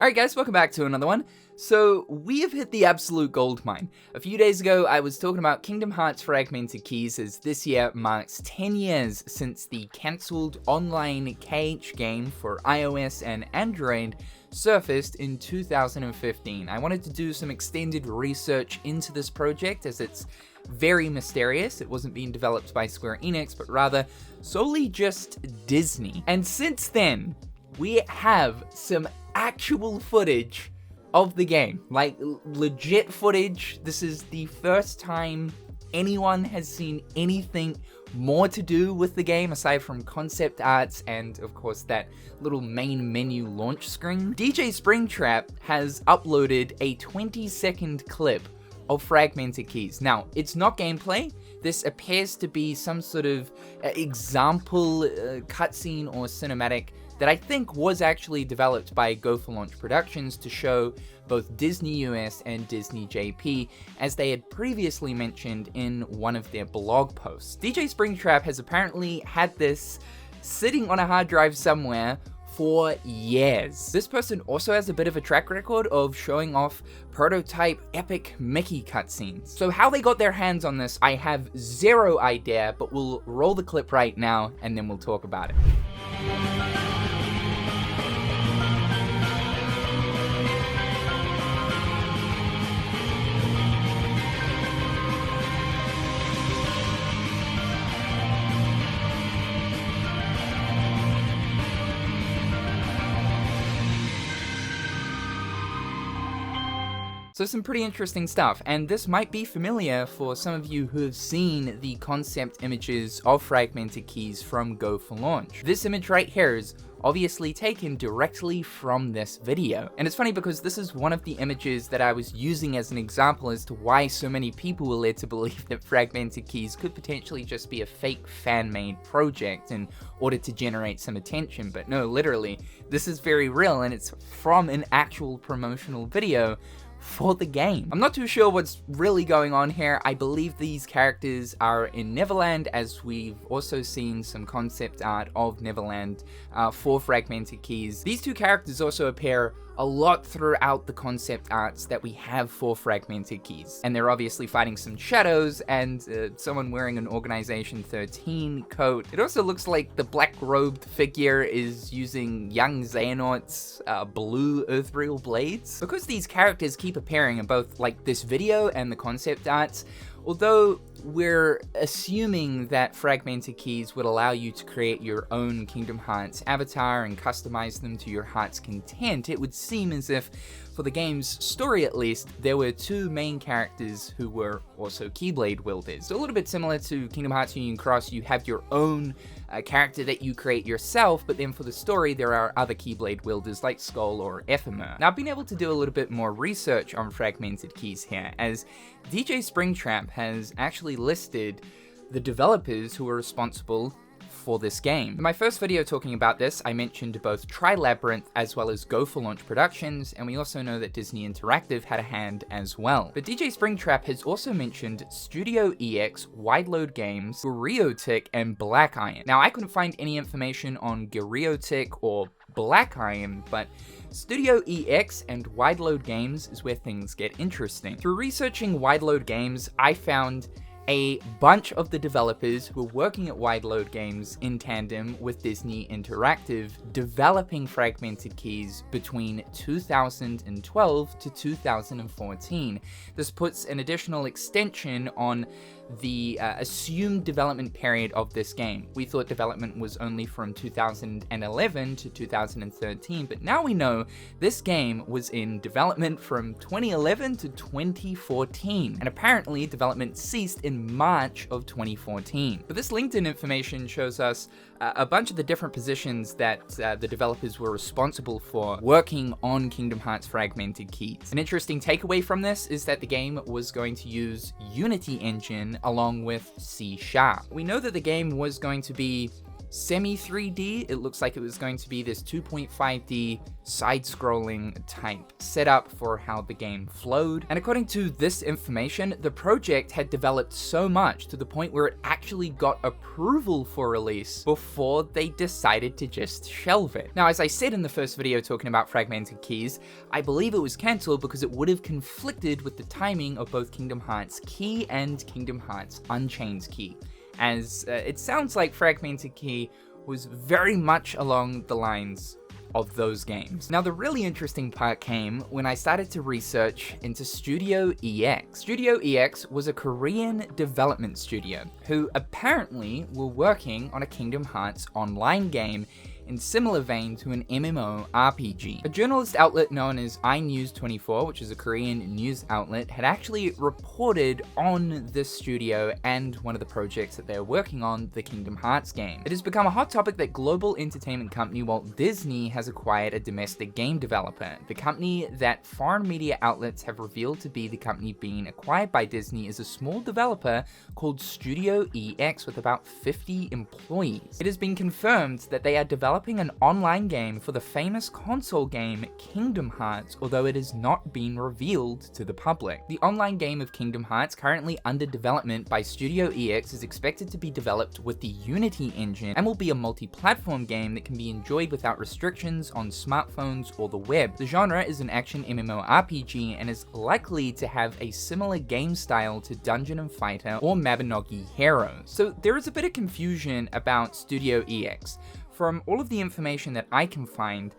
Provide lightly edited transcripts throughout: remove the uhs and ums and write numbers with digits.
Alright guys, welcome back to another one. So, we have hit the absolute gold mine. A few days ago, I was talking about Kingdom Hearts Fragmented Keys, as this year marks 10 years since the cancelled online KH game for iOS and Android surfaced in 2015. I wanted to do some extended research into this project, as it's very mysterious. It wasn't being developed by Square Enix, but rather solely just Disney. And since then, we have some actual footage of the game, like legit footage. This is the first time anyone has seen anything more to do with the game aside from concept arts and of course that little main menu launch screen. DJSpringtrap has uploaded a 20-second clip of Fragmented Keys. Now, it's not gameplay. This appears to be some sort of example cutscene or cinematic that I think was actually developed by Go for Launch Productions to show both Disney US and Disney JP, as they had previously mentioned in one of their blog posts. DJSpringtrap has apparently had this sitting on a hard drive somewhere for years. This person also has a bit of a track record of showing off prototype epic Mickey cutscenes. So how they got their hands on this, I have zero idea, but we'll roll the clip right now and then we'll talk about it. So some pretty interesting stuff, and this might be familiar for some of you who have seen the concept images of Fragmented Keys from Go for Launch. This image right here is obviously taken directly from this video. And it's funny because this is one of the images that I was using as an example as to why so many people were led to believe that Fragmented Keys could potentially just be a fake fan-made project in order to generate some attention. But no, literally, this is very real and it's from an actual promotional video for the game. I'm not too sure what's really going on here. I believe these characters are in Neverland, as we've also seen some concept art of Neverland for Fragmented Keys. These two characters also appear a lot throughout the concept arts that we have for Fragmented Keys. And they're obviously fighting some shadows and someone wearing an Organization 13 coat. It also looks like the black-robed figure is using young Xehanort's blue ethereal blades. Because these characters keep appearing in both like this video and the concept arts, although we're assuming that Fragmented Keys would allow you to create your own Kingdom Hearts avatar and customize them to your heart's content, it would seem as if, for the game's story at least, there were two main characters who were also Keyblade wielders. So a little bit similar to Kingdom Hearts Union Cross, you have your own character that you create yourself, but then for the story there are other Keyblade wielders like Skull or Ephemer. Now I've been able to do a little bit more research on Fragmented Keys here, as DJSpringtrap has actually listed the developers who are responsible for this game. In my first video talking about this, I mentioned both Tri-Labyrinth as well as Go for Launch Productions, and we also know that Disney Interactive had a hand as well. But DJSpringtrap has also mentioned Studio EX, Wideload Games, Guriotic, and Black Iron. Now, I couldn't find any information on Guriotic or Black Iron, but Studio EX and Wideload Games is where things get interesting. Through researching Wideload Games, I found a bunch of the developers who were working at Wideload Games in tandem with Disney Interactive, developing Fragmented Keys between 2012 to 2014. This puts an additional extension on the assumed development period of this game. We thought development was only from 2011 to 2013, but now we know this game was in development from 2011 to 2014, and apparently development ceased in March of 2014. But this LinkedIn information shows us a bunch of the different positions that the developers were responsible for working on Kingdom Hearts Fragmented Keys. An interesting takeaway from this is that the game was going to use Unity engine along with C#. We know that the game was going to be semi-3D. It looks like it was going to be this 2.5D side-scrolling type setup for how the game flowed. And according to this information, the project had developed so much to the point where it actually got approval for release before they decided to just shelve it. Now, as I said in the first video talking about Fragmented Keys, I believe it was cancelled because it would have conflicted with the timing of both Kingdom Hearts Key and Kingdom Hearts Unchained Key, as it sounds like Fragmented Key was very much along the lines of those games. Now, the really interesting part came when I started to research into Studio EX. Studio EX was a Korean development studio who apparently were working on a Kingdom Hearts online game in similar vein to an MMORPG. A journalist outlet known as iNews24, which is a Korean news outlet, had actually reported on this studio and one of the projects that they're working on, the Kingdom Hearts game. It has become a hot topic that global entertainment company Walt Disney has acquired a domestic game developer. The company that foreign media outlets have revealed to be the company being acquired by Disney is a small developer called Studio EX with about 50 employees. It has been confirmed that they are developing an online game for the famous console game Kingdom Hearts, although it has not been revealed to the public. The online game of Kingdom Hearts, currently under development by Studio EX, is expected to be developed with the Unity engine and will be a multi-platform game that can be enjoyed without restrictions on smartphones or the web. The genre is an action MMORPG and is likely to have a similar game style to Dungeon & Fighter or Mabinogi Heroes. So there is a bit of confusion about Studio EX. From all of the information that I can find,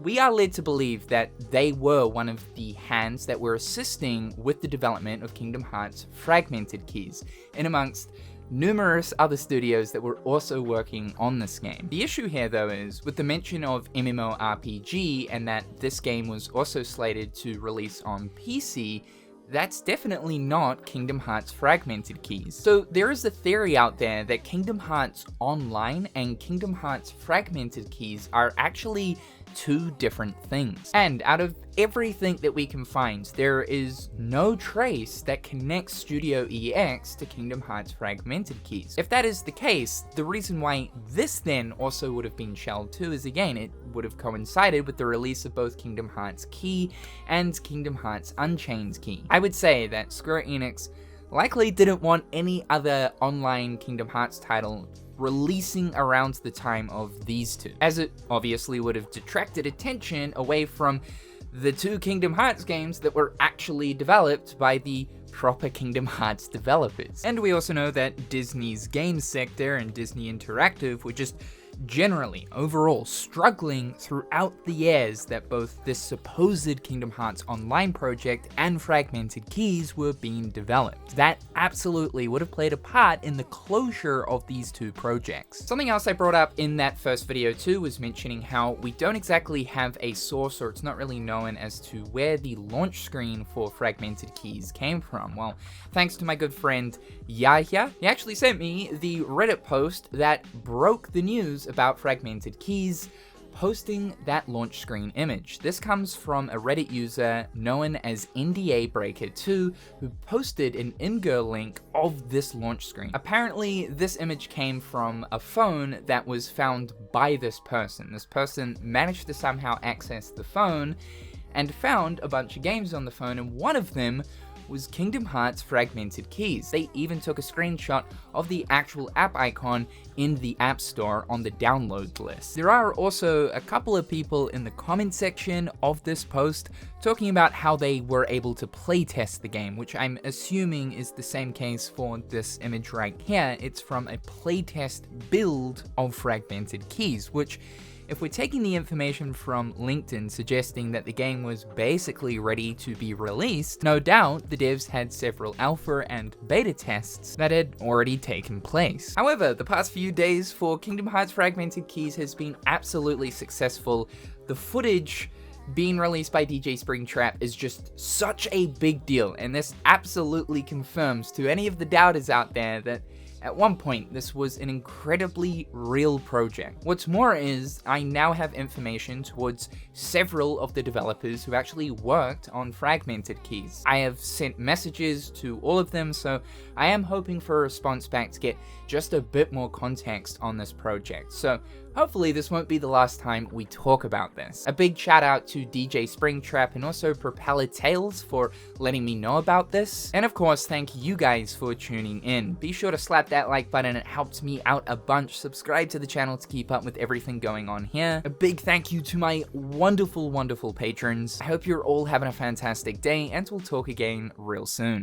we are led to believe that they were one of the hands that were assisting with the development of Kingdom Hearts Fragmented Keys, in amongst numerous other studios that were also working on this game. The issue here, though, is with the mention of MMORPG and that this game was also slated to release on PC, that's definitely not Kingdom Hearts Fragmented Keys. So there is a theory out there that Kingdom Hearts Online and Kingdom Hearts Fragmented Keys are actually two different things. And out of everything that we can find, there is no trace that connects Studio EX to Kingdom Hearts Fragmented Keys. If that is the case, the reason why this then also would have been shelved too is, again, it would have coincided with the release of both Kingdom Hearts Key and Kingdom Hearts Unchained Key. I would say that Square Enix likely didn't want any other online Kingdom Hearts title releasing around the time of these two, as it obviously would have detracted attention away from the two Kingdom Hearts games that were actually developed by the proper Kingdom Hearts developers. And we also know that Disney's games sector and Disney Interactive were just generally, overall, struggling throughout the years that both this supposed Kingdom Hearts Online project and Fragmented Keys were being developed. That absolutely would have played a part in the closure of these two projects. Something else I brought up in that first video too was mentioning how we don't exactly have a source, or it's not really known as to where the launch screen for Fragmented Keys came from. Well, thanks to my good friend Yahya, he actually sent me the Reddit post that broke the news about Fragmented Keys, posting that launch screen image. This comes from a Reddit user known as NDA Breaker 2, who posted an Imgur link of this launch screen. Apparently, this image came from a phone that was found by this person. This person managed to somehow access the phone and found a bunch of games on the phone, and one of them was Kingdom Hearts Fragmented Keys. They even took a screenshot of the actual app icon in the App Store on the download list. There are also a couple of people in the comment section of this post talking about how they were able to playtest the game, which I'm assuming is the same case for this image right here. It's from a playtest build of Fragmented Keys, which, if we're taking the information from LinkedIn suggesting that the game was basically ready to be released, no doubt the devs had several alpha and beta tests that had already taken place. However, the past few days for Kingdom Hearts Fragmented Keys has been absolutely successful. The footage being released by DJSpringtrap is just such a big deal, and this absolutely confirms to any of the doubters out there that At one point, this was an incredibly real project. What's more is, I now have information towards several of the developers who actually worked on Fragmented keys. I have sent messages to all of them, so I am hoping for a response back to get just a bit more context on this project. So hopefully this won't be the last time we talk about this. A big shout out to DJSpringtrap and also Propeller Tales for letting me know about this. And of course, thank you guys for tuning in. Be sure to slap that like button, it helps me out a bunch. Subscribe to the channel to keep up with everything going on here. A big thank you to my wonderful patrons. I hope you're all having a fantastic day, and we'll talk again real soon.